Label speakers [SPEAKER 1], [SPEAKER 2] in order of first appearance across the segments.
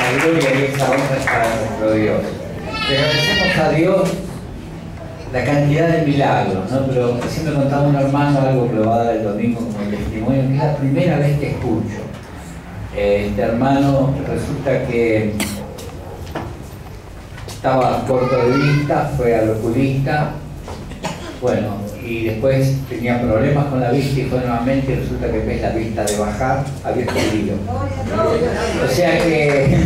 [SPEAKER 1] esa gloria y esa honra es para nuestro Dios. Le agradecemos a Dios la cantidad de milagros, ¿no? Pero siempre contaba un hermano algo que lo va a dar el domingo como testimonio, que es la primera vez que escucho. Este hermano resulta que estaba corto de vista, fue al oculista, bueno, y después tenía problemas con la vista y fue nuevamente, y resulta que en vez de la vista de bajar, había subido. O sea que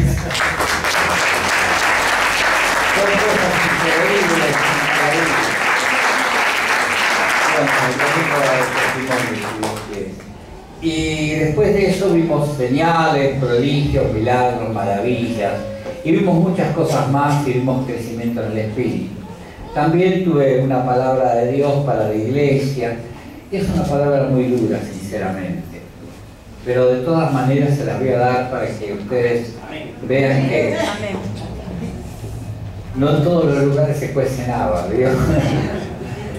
[SPEAKER 1] son cosas increíbles. Y después de eso vimos señales, prodigios, milagros, maravillas, y vimos muchas cosas más y vimos crecimiento en el Espíritu. También tuve una palabra de Dios para la iglesia, y es una palabra muy dura, sinceramente, pero de todas maneras se las voy a dar para que ustedes vean que no en todos los lugares se cuecen habas, ¿vio?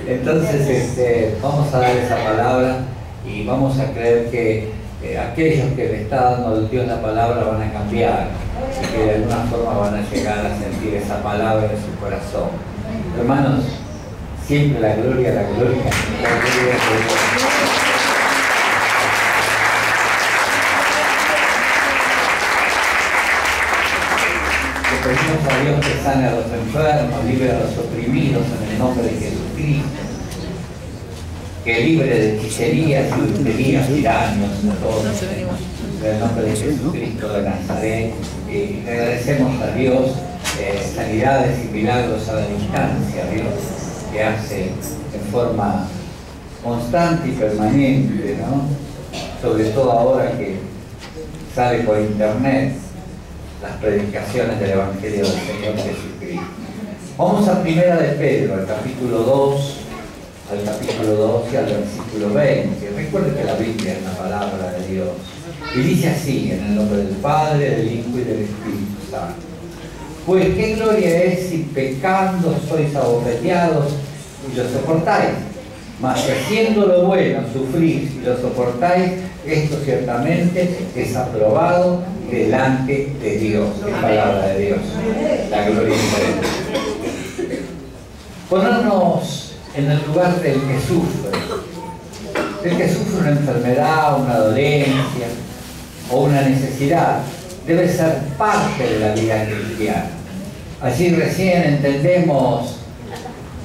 [SPEAKER 1] Entonces vamos a dar esa palabra y vamos a creer que aquellos que le está dando Dios la palabra van a cambiar y que de alguna forma van a llegar a sentir esa palabra en su corazón. Hermanos, siempre la gloria, la gloria, la gloria de Dios. Le pedimos a Dios que sane a los enfermos, libre a los oprimidos en el nombre de Jesucristo, que libre de hechicerías y brujerías, tiranios, a todos, en el nombre de Jesucristo de Nazaret. Y le agradecemos a Dios sanidades y milagros a la distancia, Dios, que hace en forma constante y permanente, ¿no? Sobre todo ahora que sale por internet las predicaciones del Evangelio del Señor Jesucristo. Vamos a Primera de Pedro, al capítulo 2, y al versículo 20. Recuerde que la Biblia es la palabra de Dios. Y dice así, en el nombre del Padre, del Hijo y del Espíritu Santo. Pues qué gloria es si pecando sois abofeteados y lo soportáis. Mas haciendo lo bueno, sufrís y lo soportáis, esto ciertamente es aprobado delante de Dios. Es palabra de Dios. La gloria es de Dios. Ponernos en el lugar del que sufre una enfermedad, una dolencia o una necesidad, debe ser parte de la vida cristiana. Así recién entendemos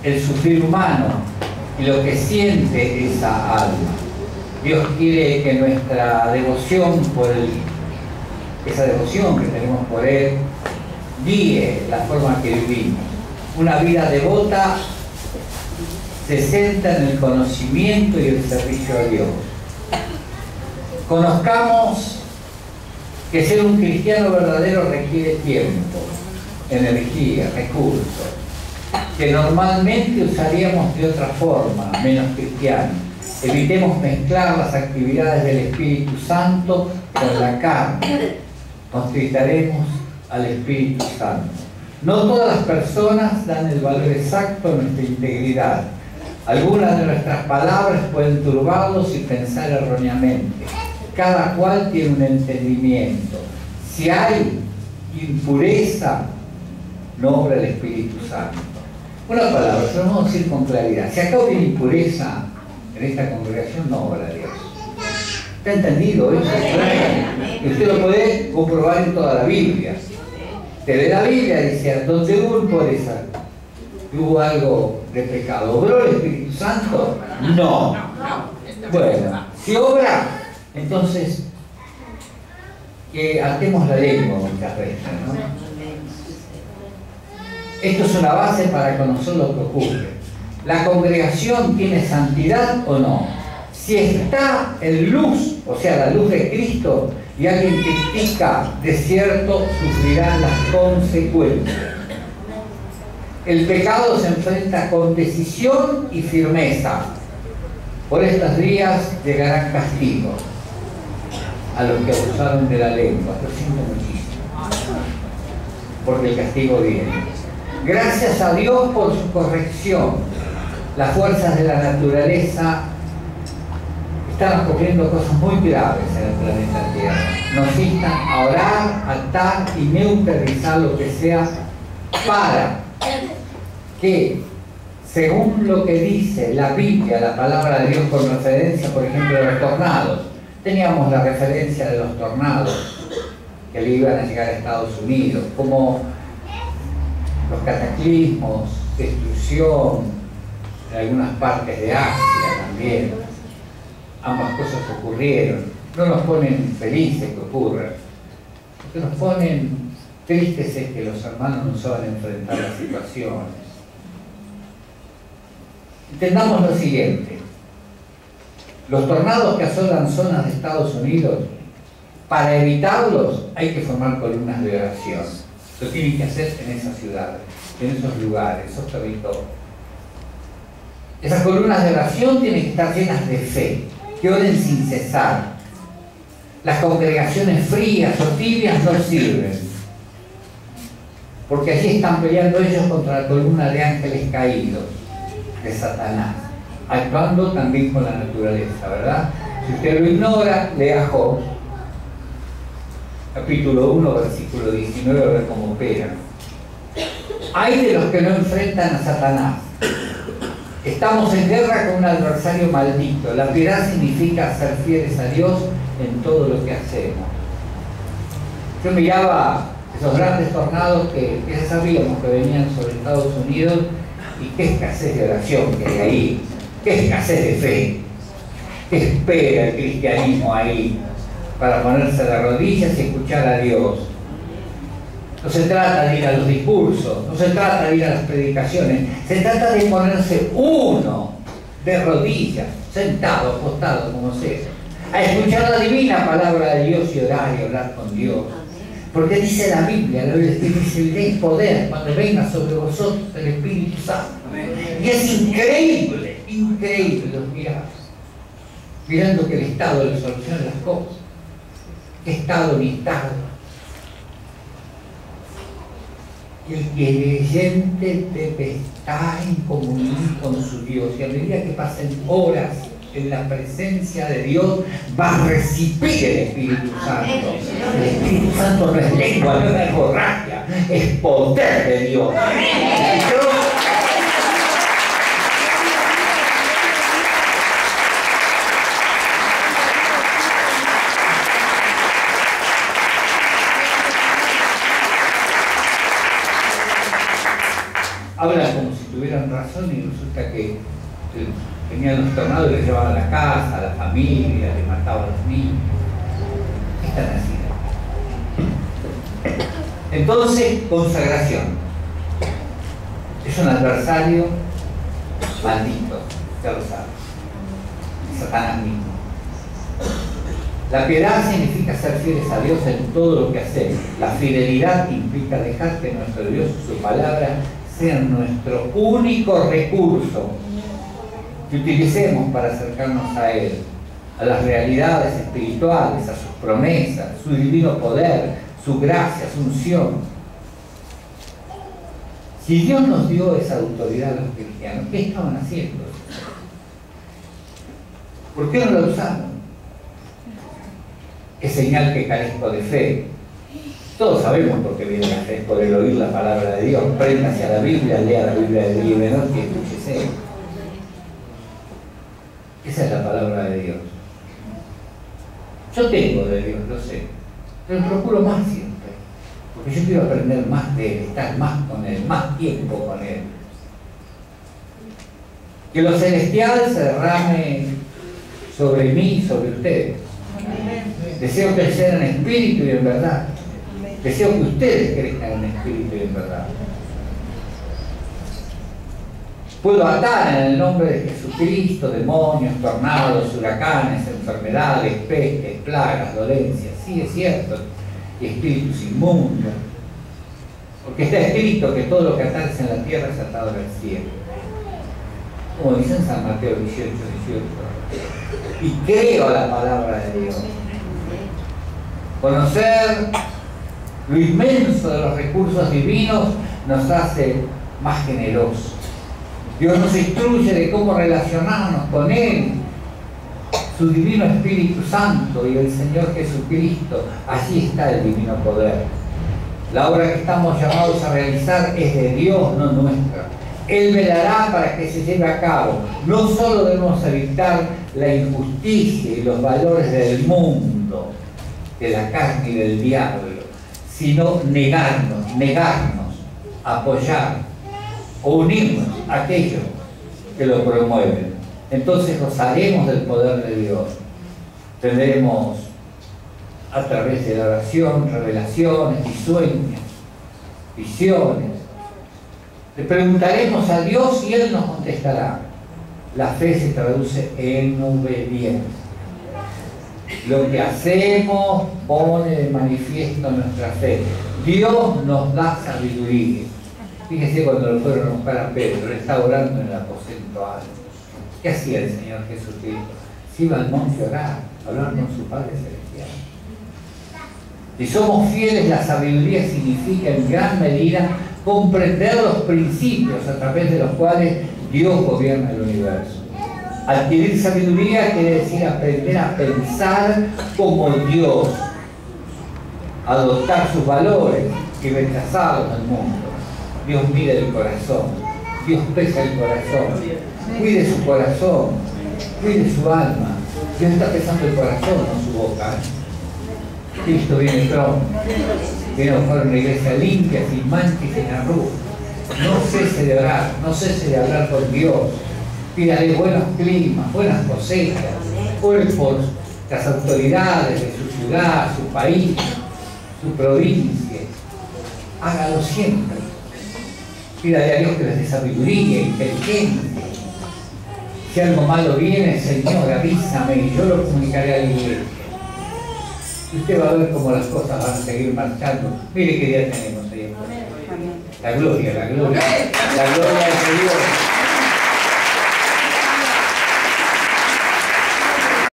[SPEAKER 1] el sufrir humano y lo que siente esa alma. Dios quiere que nuestra devoción por Él, esa devoción que tenemos por Él, guíe la forma que vivimos. Una vida devota se centra en el conocimiento y el servicio a Dios. Conozcamos que ser un cristiano verdadero requiere tiempo, energía, recursos, que normalmente usaríamos de otra forma, menos cristiana. Evitemos mezclar las actividades del Espíritu Santo con la carne. Constritaremos al Espíritu Santo. No todas las personas dan el valor exacto a nuestra integridad. Algunas de nuestras palabras pueden turbarlos y pensar erróneamente. Cada cual tiene un entendimiento. Si hay impureza, no obra el Espíritu Santo. Una palabra, se lo vamos a decir con claridad. Si acá hubiera impureza en esta congregación, no obra Dios. ¿Está entendido eso? Y usted lo puede comprobar en toda la Biblia. Te lee la Biblia y dice, donde hubo impureza, hubo algo de pecado. ¿Obró el Espíritu Santo? No. Bueno, si obra, entonces que atemos la lengua muchas veces, ¿no? Esto es una base para conocer lo que ocurre. ¿La congregación tiene santidad o no? Si está en luz, o sea, la luz de Cristo, y alguien critica, de cierto sufrirán las consecuencias. El pecado se enfrenta con decisión y firmeza. Por estos días llegarán castigos a los que abusaron de la lengua. Lo siento muchísimo, porque el castigo viene. Gracias a Dios por su corrección. Las fuerzas de la naturaleza están ocurriendo cosas muy graves en el planeta Tierra. Nos instan a orar, atar y neutralizar lo que sea para que, según lo que dice la Biblia, la palabra de Dios con referencia, por ejemplo, a los tornados. Teníamos la referencia de los tornados que le iban a llegar a Estados Unidos, como los cataclismos, destrucción en algunas partes de Asia también. Ambas cosas ocurrieron. No nos ponen felices que ocurran. Lo que nos ponen tristes es que los hermanos no saben enfrentar las situaciones. Entendamos lo siguiente. Los tornados que asolan zonas de Estados Unidos, para evitarlos hay que formar columnas de oración. Lo tienen que hacer en esas ciudades, en esos lugares, esos territorios. Esas columnas de oración tienen que estar llenas de fe, que oren sin cesar. Las congregaciones frías o tibias no sirven, porque allí están peleando ellos contra la columna de ángeles caídos, de Satanás, actuando también con la naturaleza, ¿verdad? Si usted lo ignora, lea Job, capítulo 1, versículo 19, a ver cómo opera. Hay de los que no enfrentan a Satanás. Estamos en guerra con un adversario maldito. La piedad significa ser fieles a Dios en todo lo que hacemos. Yo miraba esos grandes tornados que ya sabíamos que venían sobre Estados Unidos, y qué escasez de oración que hay ahí, qué escasez de fe, qué espera el cristianismo ahí para ponerse de rodillas y escuchar a Dios. No se trata de ir a los discursos, no se trata de ir a las predicaciones, se trata de ponerse uno de rodillas, sentado, acostado, como sea, a escuchar la divina palabra de Dios y orar y hablar con Dios. Porque dice la Biblia que recibiréis poder cuando venga sobre vosotros el Espíritu Santo. Y es increíble, increíble los mirar, mirando que el Estado le soluciona las cosas. ¿Qué Estado ni Estado? Y el creyente debe estar en comunión con su Dios, y a medida que pasen horas en la presencia de Dios, va a recibir el Espíritu Santo. El Espíritu Santo no es lengua, no es hemorragia, es poder de Dios. Hablan como si tuvieran razón y resulta que venían los tornados y les llevaban a la casa, a la familia, les mataban a los niños. ¿Qué están haciendo? Entonces, consagración. Es un adversario maldito, ya lo saben. Satanás mismo. La piedad significa ser fieles a Dios en todo lo que hacemos. La fidelidad implica dejar que nuestro Dios y su palabra sean nuestro único recurso que utilicemos para acercarnos a Él, a las realidades espirituales, a sus promesas, su divino poder, su gracia, su unción. Si Dios nos dio esa autoridad a los cristianos, ¿qué estaban haciendo? ¿Por qué no la usaron? Es señal que carezco de fe. Todos sabemos por qué viene la fe, por el oír la palabra de Dios. Préndase a la Biblia, lea la Biblia de día y de noche y escúchese. Esa es la palabra de Dios. Yo tengo de Dios, lo sé, pero procuro más siempre, porque yo quiero aprender más de Él, estar más con Él, más tiempo con Él. Que lo celestial se derrame sobre mí y sobre ustedes. Deseo crecer en espíritu y en verdad. Deseo que ustedes crezcan en espíritu y en verdad. Puedo atar en el nombre de Jesucristo demonios, tornados, huracanes, enfermedades, pestes, plagas, dolencias. Sí, es cierto. Y espíritus inmundos. Porque está escrito que todo lo que atarse en la tierra es atado en el cielo. Como dice en San Mateo 18, 18. Y creo la palabra de Dios. Conocer lo inmenso de los recursos divinos nos hace más generosos. Dios nos instruye de cómo relacionarnos con Él. su divino Espíritu Santo y el Señor Jesucristo. Allí está el divino poder. La obra que estamos llamados a realizar es de Dios, no nuestra. Él velará para que se lleve a cabo. No solo debemos evitar la injusticia y los valores del mundo, de la carne y del diablo, sino negarnos, apoyar o unirnos a aquellos que lo promueven. Entonces gozaremos del poder de Dios. Tendremos a través de la oración revelaciones y sueños, visiones. Le preguntaremos a Dios y Él nos contestará. La fe se traduce en obediencia. Lo que hacemos pone de manifiesto nuestra fe. Dios nos da sabiduría. Fíjese cuando lo fueron a buscar a Pedro, él estaba orando en el aposento alto. ¿Qué hacía el Señor Jesucristo? Se iba al monte a orar, a hablar con su Padre Celestial. Si somos fieles, la sabiduría significa en gran medida comprender los principios a través de los cuales Dios gobierna el universo. Adquirir sabiduría quiere decir aprender a pensar como Dios, adoptar sus valores y rechazarlos del mundo. Dios mira el corazón, Dios pesa el corazón, cuide su corazón, cuide su alma. Dios está pesando el corazón, no su boca. Cristo viene pronto, viene a buscar una iglesia limpia, sin mancha y sin arrugas. No cese de orar, no cese de hablar con Dios. Pídale buenos climas, buenas cosechas, ore por las autoridades de su ciudad, su país, su provincia. Hágalo siempre. Pídale a Dios que les dé sabiduría, inteligencia. Si algo malo viene, Señor, avísame y yo lo comunicaré a la iglesia. Y usted va a ver cómo las cosas van a seguir marchando. Mire qué día tenemos ahí. La gloria de Dios.